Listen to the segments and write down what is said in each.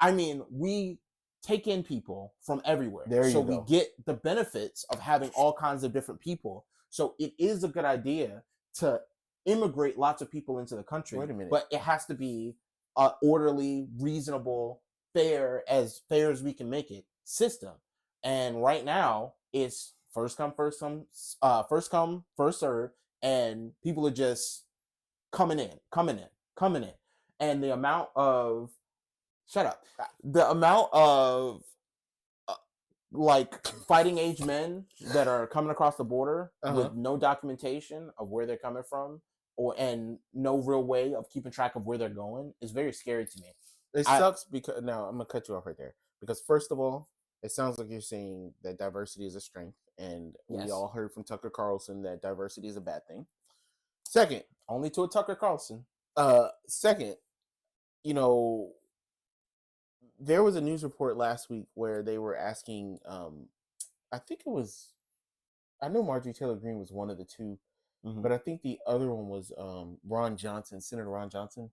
I mean, we take in people from everywhere. So we get the benefits of having all kinds of different people. So it is a good idea to immigrate lots of people into the country. Wait a minute. But it has to be an orderly, reasonable, fair as we can make it system. And right now it's first come, first serve, and people are just coming in. And the amount of like fighting age men that are coming across the border with no documentation of where they're coming from and no real way of keeping track of where they're going is very scary to me. It sucks because now I'm gonna cut you off right there, because first of all, it sounds like you're saying that diversity is a strength, and we all heard from Tucker Carlson that diversity is a bad thing. Second, only to a Tucker Carlson. Second, you know, there was a news report last week where they were asking, I know Marjorie Taylor Greene was one of the two, but I think the other one was Senator Ron Johnson.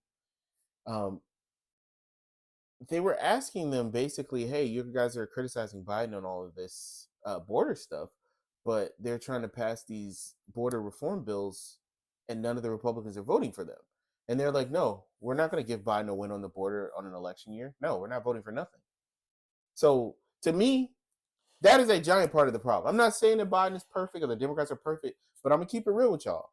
They were asking them basically, hey, you guys are criticizing Biden on all of this border stuff, but they're trying to pass these border reform bills and none of the Republicans are voting for them. And they're like, no, we're not going to give Biden a win on the border on an election year. No, we're not voting for nothing. So to me, that is a giant part of the problem. I'm not saying that Biden is perfect or the Democrats are perfect, but I'm going to keep it real with y'all.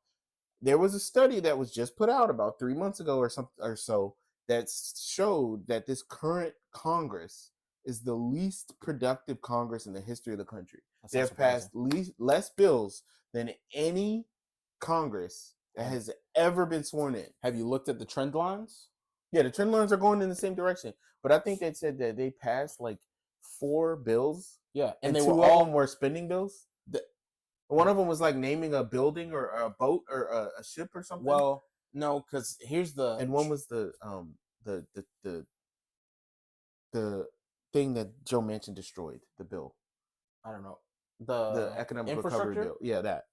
There was a study that was just put out about 3 months ago or so that showed that this current Congress is the least productive Congress in the history of the country. They have passed less bills than any Congress that has ever been sworn in. Have you looked at the trend lines? Yeah, the trend lines are going in the same direction. But I think they said that they passed like 4 bills. Yeah, and they were all more spending bills. One of them was like naming a building or a boat or a ship or something. Well, no, because here's the and one was the thing that Joe Manchin destroyed, the bill. I don't know, the economic recovery bill. Yeah, that.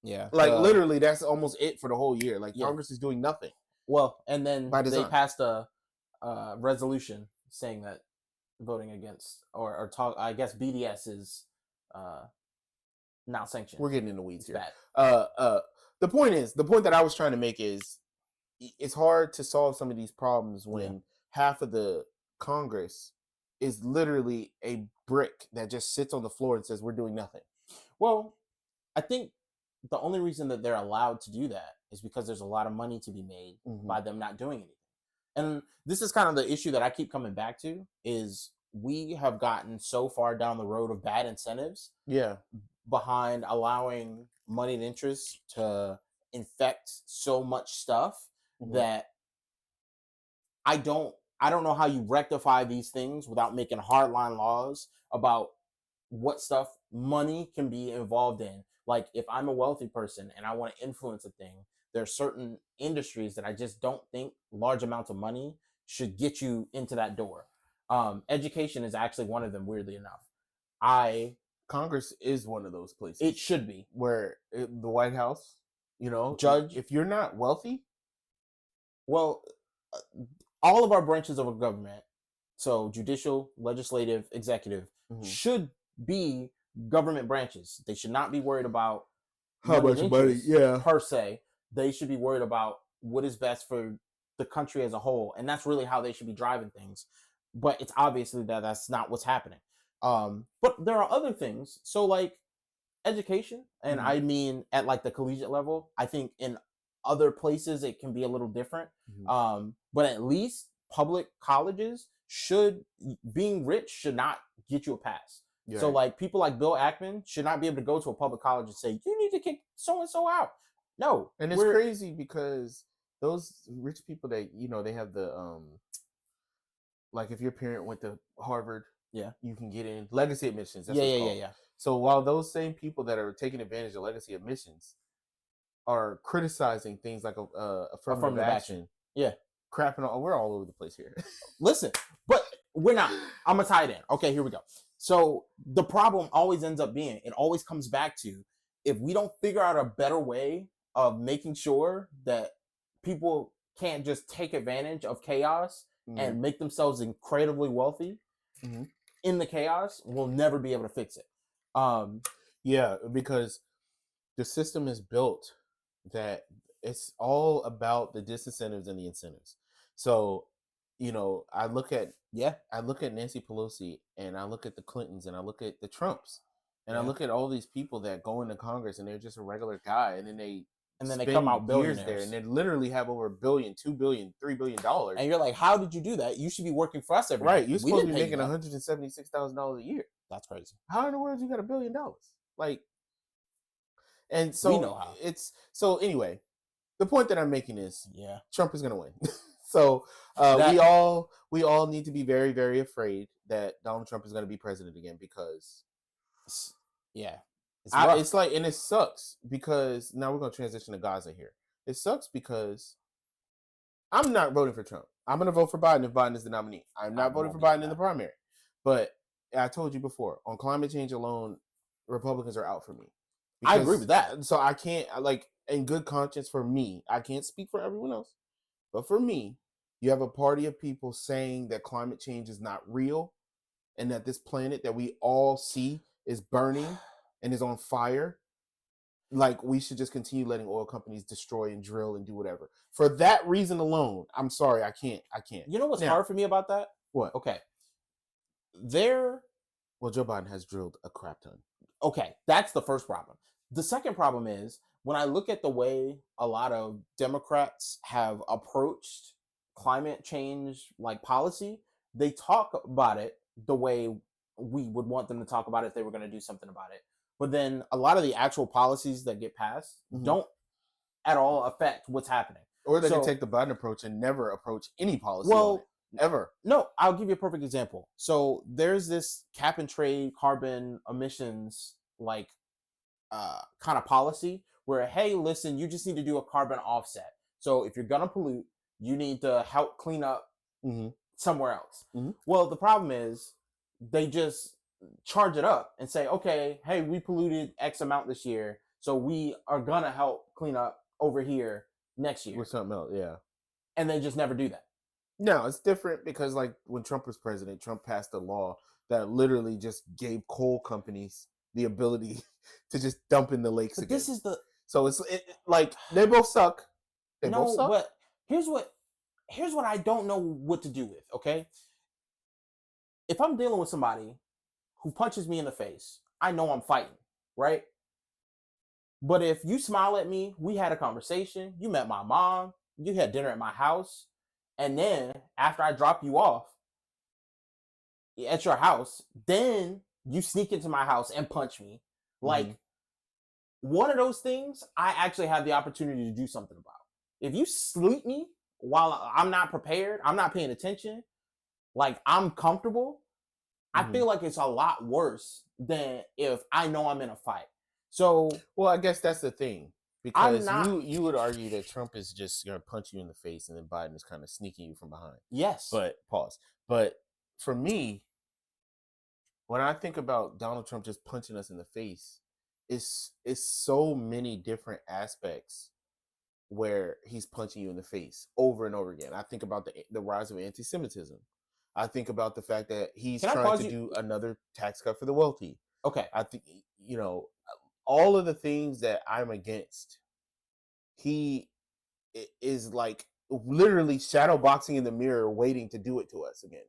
Yeah, like literally, that's almost it for the whole year. Like Congress is doing nothing. Well, and then they passed a resolution saying that voting against or talk. I guess BDS is not sanctioned. We're getting in the weeds here. Bad. The point that I was trying to make is it's hard to solve some of these problems when half of the Congress is literally a brick that just sits on the floor and says we're doing nothing. Well, I think the only reason that they're allowed to do that is because there's a lot of money to be made by them not doing anything. And this is kind of the issue that I keep coming back to is we have gotten so far down the road of bad incentives behind allowing moneyed interests to infect so much stuff that I don't know how you rectify these things without making hardline laws about what stuff money can be involved in. Like if I'm a wealthy person and I want to influence a thing, there are certain industries that I just don't think large amounts of money should get you into that door. Education is actually one of them, weirdly enough. Congress is one of those places. It should be. Where the White House, judge, if you're not wealthy, well, all of our branches of a government, so judicial, legislative, executive, should be government branches. They should not be worried about how much money, per se. They should be worried about what is best for the country as a whole, and that's really how they should be driving things. But it's obviously that's not what's happening. But there are other things. So like education, and I mean at like the collegiate level, I think in other places it can be a little different. But at least public colleges being rich should not get you a pass. Yeah. So like people like Bill Ackman should not be able to go to a public college and say, you need to kick so-and-so out. No. And it's crazy because those rich people that, they have the, like if your parent went to Harvard, you can get in legacy admissions. That's yeah. So while those same people that are taking advantage of legacy admissions are criticizing things like affirmative action. Yeah. Crapping on, we're all over the place here. Listen, but we're not. I'm gonna tie it in. Okay, here we go. So the problem always ends up being, it always comes back to, if we don't figure out a better way of making sure that people can't just take advantage of chaos and make themselves incredibly wealthy in the chaos will never be able to fix it. Yeah, because the system is built that it's all about the disincentives and the incentives. So, I look at Nancy Pelosi, and I look at the Clintons, and I look at the Trumps, and I look at all these people that go into Congress and they're just a regular guy, and then they come out years billionaires there, and they literally have over $1 billion, $2 billion, $3 billion. And you're like, how did you do that? You should be working for us every day. Right, you're supposed to be making $176,000 a year. That's crazy. How in the world you got $1 billion? Like, and so we know how. So anyway, the point that I'm making is, Trump is going to win. So we all need to be very, very afraid that Donald Trump is going to be president again, because it's like, and it sucks because now we're going to transition to Gaza here. It sucks because I'm not voting for Trump. I'm going to vote for Biden if Biden is the nominee. I'm not voting for Biden in the primary. But I told you before, on climate change alone, Republicans are out for me. I agree with that. So I can't, in good conscience, for me, I can't speak for everyone else, but for me, you have a party of people saying that climate change is not real, and that this planet that we all see is burning and is on fire. Like, we should just continue letting oil companies destroy and drill and do whatever. For that reason alone, I'm sorry, I can't. You know what's hard for me about that? What? Okay. Well, Joe Biden has drilled a crap ton. Okay, that's the first problem. The second problem is, when I look at the way a lot of Democrats have approached climate change policy, they talk about it the way we would want them to talk about it if they were going to do something about it. But then a lot of the actual policies that get passed don't at all affect what's happening. Or they can take the Biden approach and never approach any policy on it, ever. No, I'll give you a perfect example. So there's this cap and trade carbon emissions kind of policy where, hey, listen, you just need to do a carbon offset. So if you're going to pollute, you need to help clean up somewhere else. Well, the problem is they just charge it up and say, okay, hey, we polluted X amount this year, so we are going to help clean up over here next year. With something else, yeah. And they just never do that. No, it's different because, when Trump was president, Trump passed a law that literally just gave coal companies the ability to just dump in the lakes again. This is so they both suck. Both suck. But here's what I don't know what to do with. Okay, if I'm dealing with somebody who punches me in the face, I know I'm fighting, right? But if you smile at me, we had a conversation, you met my mom, you had dinner at my house, and then after I drop you off at your house, then you sneak into my house and punch me. One of those things, I actually have the opportunity to do something about. If you sleep me while I'm not prepared, I'm not paying attention, I'm comfortable, I feel like it's a lot worse than if I know I'm in a fight. So, well, I guess that's the thing, because you would argue that Trump is just going to punch you in the face, and then Biden is kind of sneaking you from behind. Yes. But But for me, when I think about Donald Trump just punching us in the face, it's so many different aspects where he's punching you in the face over and over again. I think about the rise of anti-Semitism. I think about the fact that he's trying to do another tax cut for the wealthy. Okay. I think, all of the things that I'm against, he is literally shadow boxing in the mirror, waiting to do it to us again.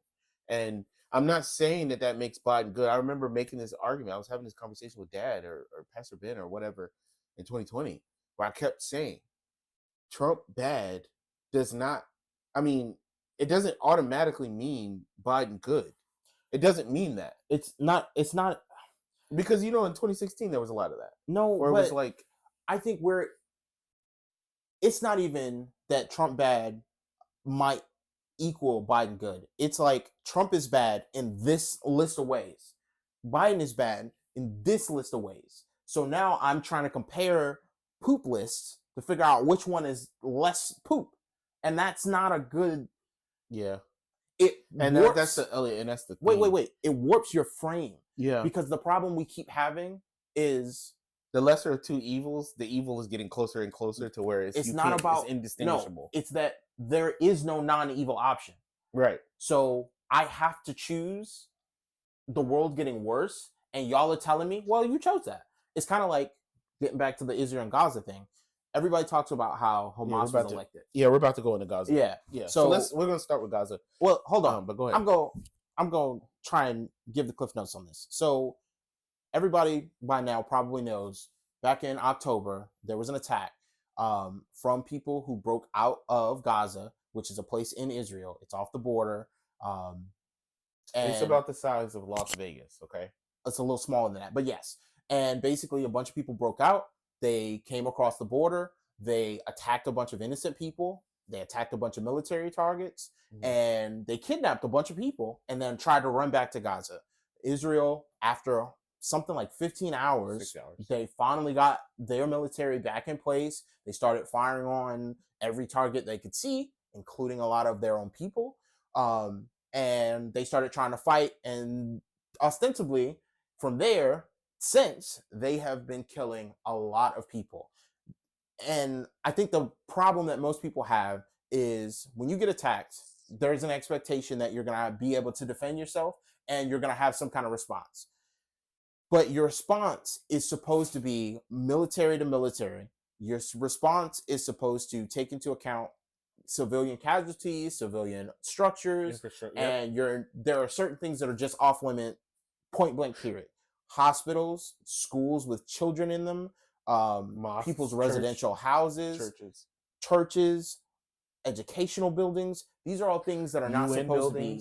And I'm not saying that makes Biden good. I remember making this argument. I was having this conversation with Dad or Pastor Ben or whatever in 2020, where I kept saying, Trump bad does not, it doesn't automatically mean Biden good. It doesn't mean that. It's not because in 2016 there was a lot of that. No, where but it was I think it's not even that Trump bad might equal Biden good. It's Trump is bad in this list of ways. Biden is bad in this list of ways. So now I'm trying to compare poop lists to figure out which one is less poop. And that's not a good. Yeah. That's the thing. Wait. It warps your frame. Yeah. Because the problem we keep having is the lesser of two evils. The evil is getting closer and closer to where it's not about indistinguishable. No, it's that there is no non-evil option. Right. So I have to choose the world getting worse, and y'all are telling me, well, you chose that. It's kind of like getting back to the Israel and Gaza thing. Everybody talks about how Hamas was elected. We're about to go into Gaza. Yeah. So we're going to start with Gaza. Well, hold on. But go ahead. I'm going to try and give the cliff notes on this. So everybody by now probably knows back in October, there was an attack from people who broke out of Gaza, which is a place in Israel. It's off the border. And it's about the size of Las Vegas, okay? It's a little smaller than that, but yes. And basically a bunch of people broke out. They came across the border. They attacked a bunch of innocent people. They attacked a bunch of military targets, and they kidnapped a bunch of people and then tried to run back to Gaza. Israel, after something like 15 hours, 6 hours, they finally got their military back in place. They started firing on every target they could see, including a lot of their own people. And they started trying to fight, and ostensibly from there, since they have been killing a lot of people. And I think the problem that most people have is when you get attacked, there's an expectation that you're going to be able to defend yourself and you're going to have some kind of response. But your response is supposed to be military to military. Your response is supposed to take into account civilian casualties, civilian structures, and there are certain things that are just off limit, point blank period. Hospitals, schools with children in them, mosques, people's residential houses, churches, educational buildings. These are all things that are not supposed to be.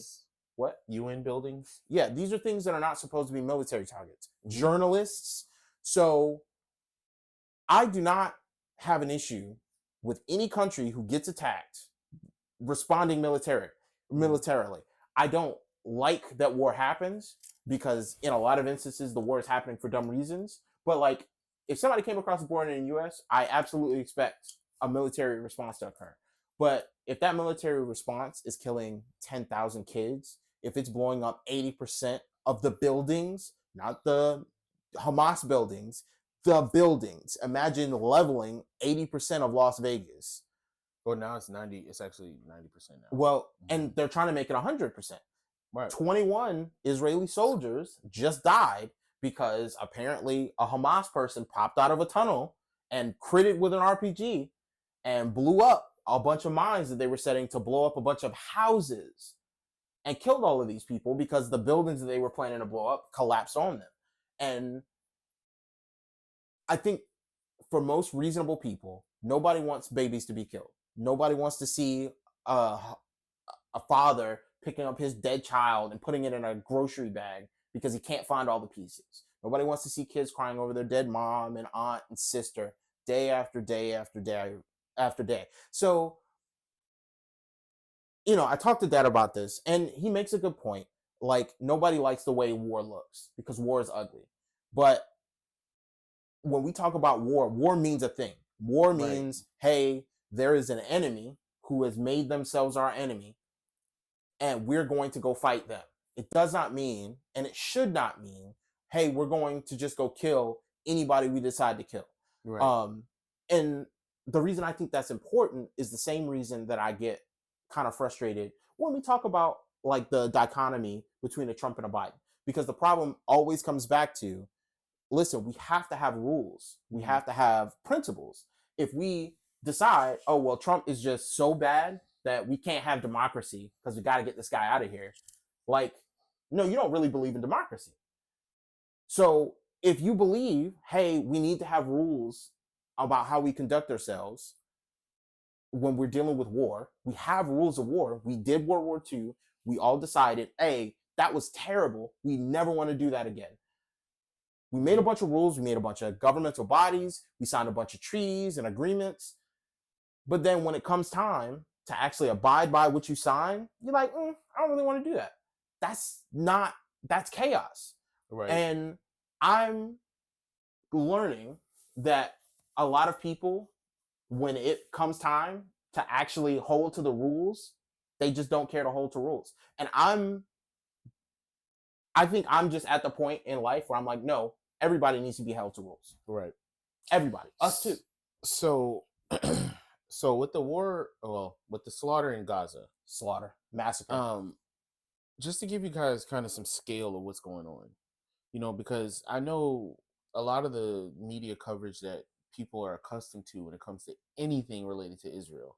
What? UN buildings? Yeah, these are things that are not supposed to be military targets. Journalists. So I do not have an issue with any country who gets attacked responding militarily. I don't like that war happens because in a lot of instances the war is happening for dumb reasons. But like if somebody came across the border in the US, I absolutely expect a military response to occur. But if that military response is killing 10,000 kids, if it's blowing up 80% of the buildings, not the Hamas buildings, the buildings. Imagine leveling 80% of Las Vegas. Well, now it's 90. It's actually 90% now. Well, and they're trying to make it 100%. Right. 21 Israeli soldiers just died because apparently a Hamas person popped out of a tunnel and critted with an RPG and blew up a bunch of mines that they were setting to blow up a bunch of houses and killed all of these people because the buildings that they were planning to blow up collapsed on them. And I think for most reasonable people, nobody wants babies to be killed. Nobody wants to see a father picking up his dead child and putting it in a grocery bag because he can't find all the pieces. Nobody wants to see kids crying over their dead mom and aunt and sister day after day after day after day. So, I talked to Dad about this, and he makes a good point. Like, nobody likes the way war looks because war is ugly. But when we talk about war means a thing. War means, hey, there is an enemy who has made themselves our enemy, and we're going to go fight them. It does not mean, and it should not mean, hey, we're going to just go kill anybody we decide to kill. Right. And the reason I think that's important is the same reason that I get kind of frustrated when we talk about like the dichotomy between a Trump and a Biden. Because the problem always comes back to, listen, we have to have rules. We have to have principles. If we decide, oh, well, Trump is just so bad that we can't have democracy because we got to get this guy out of here. Like, no, you don't really believe in democracy. So if you believe, hey, we need to have rules about how we conduct ourselves when we're dealing with war, we have rules of war. We did World War II. We all decided, hey, that was terrible. We never want to do that again. We made a bunch of rules. We made a bunch of governmental bodies. We signed a bunch of treaties and agreements. But then when it comes time to actually abide by what you sign, you're like, I don't really want to do that. That's chaos. Right. And I'm learning that a lot of people, when it comes time to actually hold to the rules, they just don't care to hold to rules. And I think I'm just at the point in life where I'm like, no, everybody needs to be held to rules. Right. Everybody. Us too. So with the war, with the slaughter in Gaza. Slaughter. massacre. Just to give you guys kind of some scale of what's going on, because I know a lot of the media coverage that people are accustomed to when it comes to anything related to Israel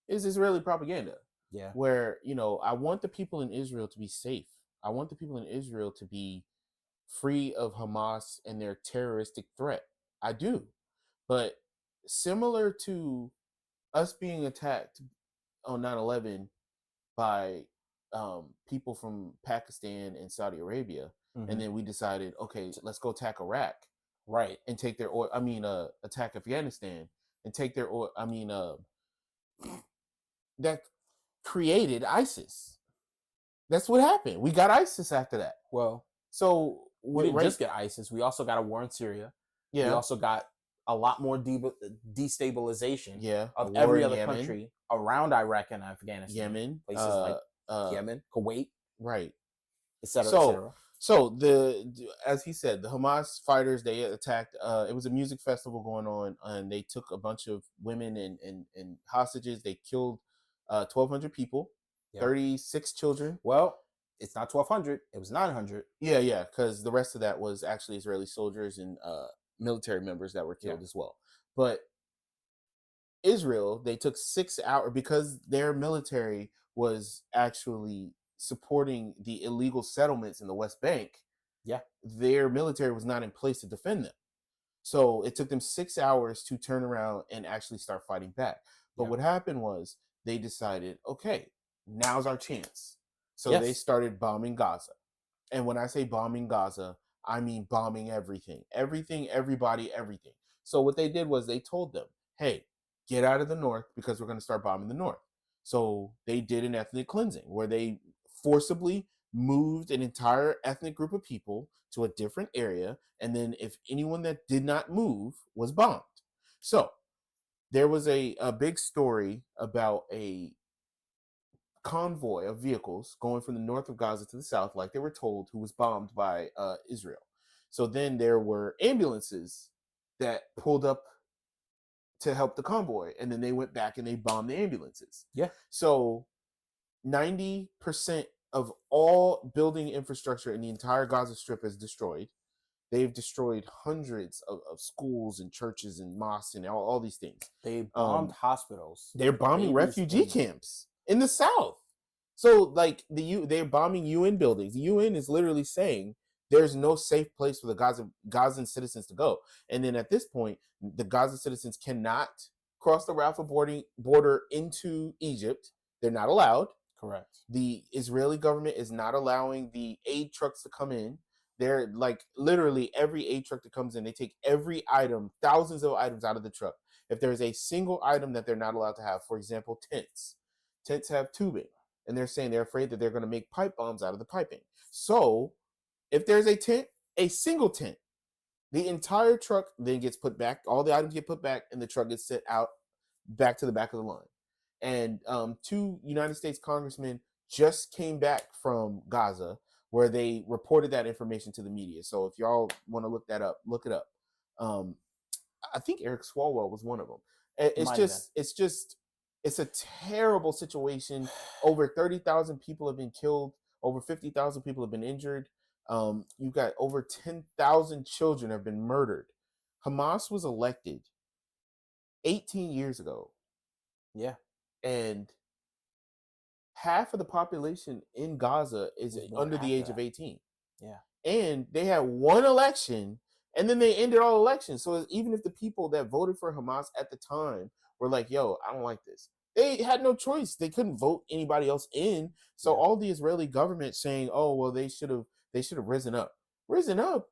is Israeli propaganda. Yeah. Where, I want the people in Israel to be safe. I want the people in Israel to be free of Hamas and their terroristic threat. I do. But similar to us being attacked on 9/11 by people from Pakistan and Saudi Arabia, and then we decided, okay, let's go attack Iraq, right, and take their oil. Attack Afghanistan and take their oil. That created ISIS. That's what happened. We got ISIS after that. Well, so we didn't just get ISIS. We also got a war in Syria. Yeah. We also got a lot more destabilization of war every in other Yemen. country around Iraq and Afghanistan. Yemen, places like Yemen, Kuwait, right, etc., etc. So as he said, the Hamas fighters, they attacked. It was a music festival going on, and they took a bunch of women and hostages. They killed 1,200 people, 36 children. Well, it's not 1,200; it was 900. Yeah, because the rest of that was actually Israeli soldiers and military members that were killed as well. But Israel, they took 6 hours because their military was actually supporting the illegal settlements in the West Bank. Yeah. Their military was not in place to defend them. So it took them 6 hours to turn around and actually start fighting back. But what happened was they decided, okay, now's our chance. So they started bombing Gaza. And when I say bombing Gaza, I mean bombing everything. Everything, everybody, everything. So what they did was they told them, hey, get out of the north because we're going to start bombing the north. So they did an ethnic cleansing where they forcibly moved an entire ethnic group of people to a different area. And then if anyone that did not move was bombed. So there was a big story about a convoy of vehicles going from the north of Gaza to the south, like they were told, who was bombed by Israel. So then there were ambulances that pulled up to help the convoy, and then they went back and they bombed the ambulances. Yeah. So 90% of all building infrastructure in the entire Gaza Strip is destroyed. They've destroyed hundreds of schools and churches and mosques and all these things. They bombed hospitals. They're bombing refugee camps in the south. So like they're bombing UN buildings. The UN is literally saying there's no safe place for the Gazan citizens to go. And then at this point, the Gaza citizens cannot cross the Rafah border into Egypt. They're not allowed. Correct. The Israeli government is not allowing the aid trucks to come in. They're like literally every aid truck that comes in, they take every item, thousands of items out of the truck. If there's a single item that they're not allowed to have, for example, tents. Tents have tubing, and they're saying they're afraid that they're going to make pipe bombs out of the piping. So if there's a tent, a single tent, the entire truck then gets put back. All the items get put back, and the truck gets sent out back to the back of the line. And 2 United States congressmen just came back from Gaza, where they reported that information to the media. So if y'all want to look that up, look it up. I think Eric Swalwell was one of them. It's a terrible situation. Over 30,000 people have been killed. Over 50,000 people have been injured. You've got over 10,000 children have been murdered. Hamas was elected 18 years ago. Yeah. And half of the population in Gaza is under the age of 18. Yeah. And they had one election, and then they ended all elections. So even if the people that voted for Hamas at the time were like, yo, I don't like this, they had no choice. They couldn't vote anybody else in. So all the Israeli government saying, oh, well, they should have risen up. Risen up?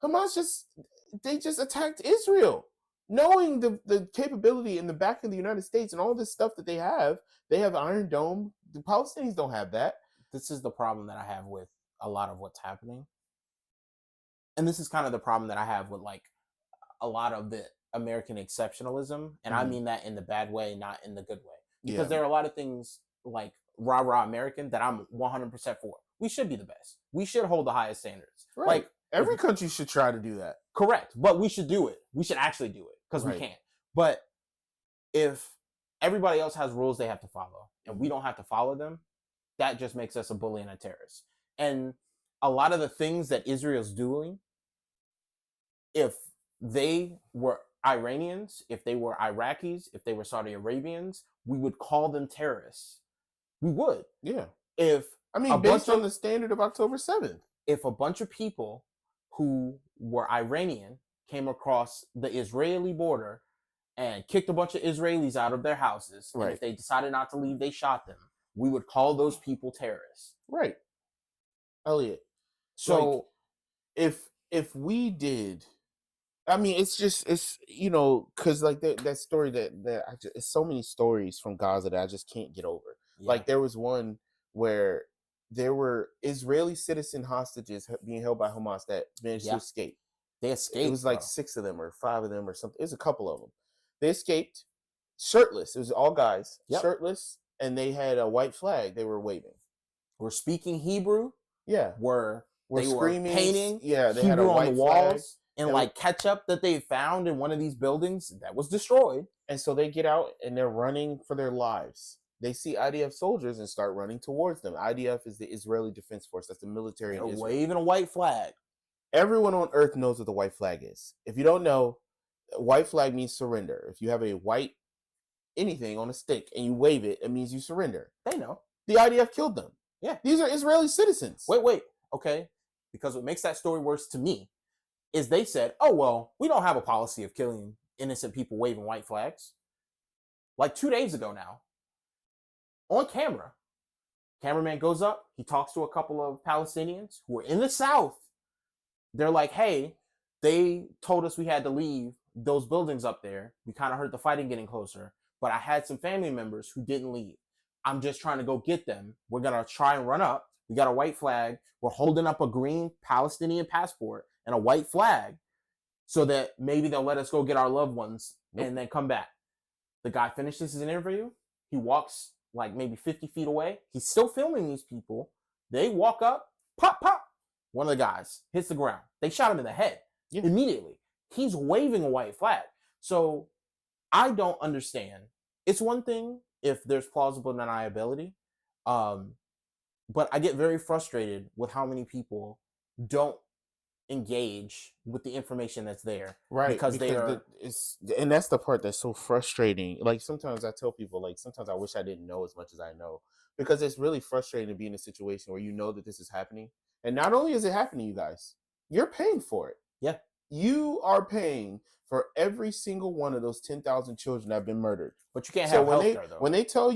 Hamas just attacked Israel. Knowing the capability in the back of the United States and all this stuff that they have Iron Dome. The Palestinians don't have that. This is the problem that I have with a lot of what's happening. And this is kind of the problem that I have with like a lot of the American exceptionalism. And I mean that in the bad way, not in the good way. Because there are a lot of things like rah-rah American that I'm 100% for. We should be the best. We should hold the highest standards. Right. Like every country should try to do that. Correct. But we should do it. We should actually do it because we can't. But if everybody else has rules they have to follow and we don't have to follow them, that just makes us a bully and a terrorist. And a lot of the things that Israel's doing, if they were Iranians, if they were Iraqis, if they were Saudi Arabians, we would call them terrorists. We would. Yeah. If I mean, based on the standard of October 7th. If a bunch of people who were Iranian came across the Israeli border and kicked a bunch of Israelis out of their houses, right. and if they decided not to leave, they shot them, we would call those people terrorists. Right. Elliot. So if we did, I mean, it's because like that story that it's so many stories from Gaza that I just can't get over. Yeah. Like there was one where there were Israeli citizen hostages being held by Hamas that managed to escape. They escaped. It was like 6 of them or 5 of them or something. It was a couple of them. They escaped shirtless. It was all guys, shirtless, and they had a white flag they were waving. Were speaking Hebrew. Yeah. Were screaming, painting. Yeah, they Hebrew had a white on the walls. And like ketchup that they found in one of these buildings that was destroyed. And so they get out and they're running for their lives. They see IDF soldiers and start running towards them. IDF is the Israeli Defense Force. That's the military in Israel. Waving a white flag. Everyone on earth knows what the white flag is. If you don't know, white flag means surrender. If you have a white anything on a stick and you wave it, it means you surrender. They know. The IDF killed them. Yeah. These are Israeli citizens. Wait. Okay. Because what makes that story worse to me is they said, oh, well, we don't have a policy of killing innocent people waving white flags. Like 2 days ago now, on camera, cameraman goes up, he talks to a couple of Palestinians who are in the South. They're like, hey, they told us we had to leave those buildings up there. We kind of heard the fighting getting closer, but I had some family members who didn't leave. I'm just trying to go get them. We're going to try and run up. We got a white flag. We're holding up a green Palestinian passport and a white flag so that maybe they'll let us go get our loved ones and then come back. The guy finishes his interview. He walks like maybe 50 feet away. He's still filming these people. They walk up, pop, pop. One of the guys hits the ground. They shot him in the head immediately. He's waving a white flag. So I don't understand. It's one thing if there's plausible deniability, but I get very frustrated with how many people don't engage with the information that's there, right? Because they are. And that's the part that's so frustrating. Like sometimes I tell people, like sometimes I wish I didn't know as much as I know, because it's really frustrating to be in a situation where you know that this is happening, and not only is it happening, you guys, you're paying for it. Yeah, you are paying for every single one of those 10,000 children that have been murdered. But you can't have healthcare though. When they tell you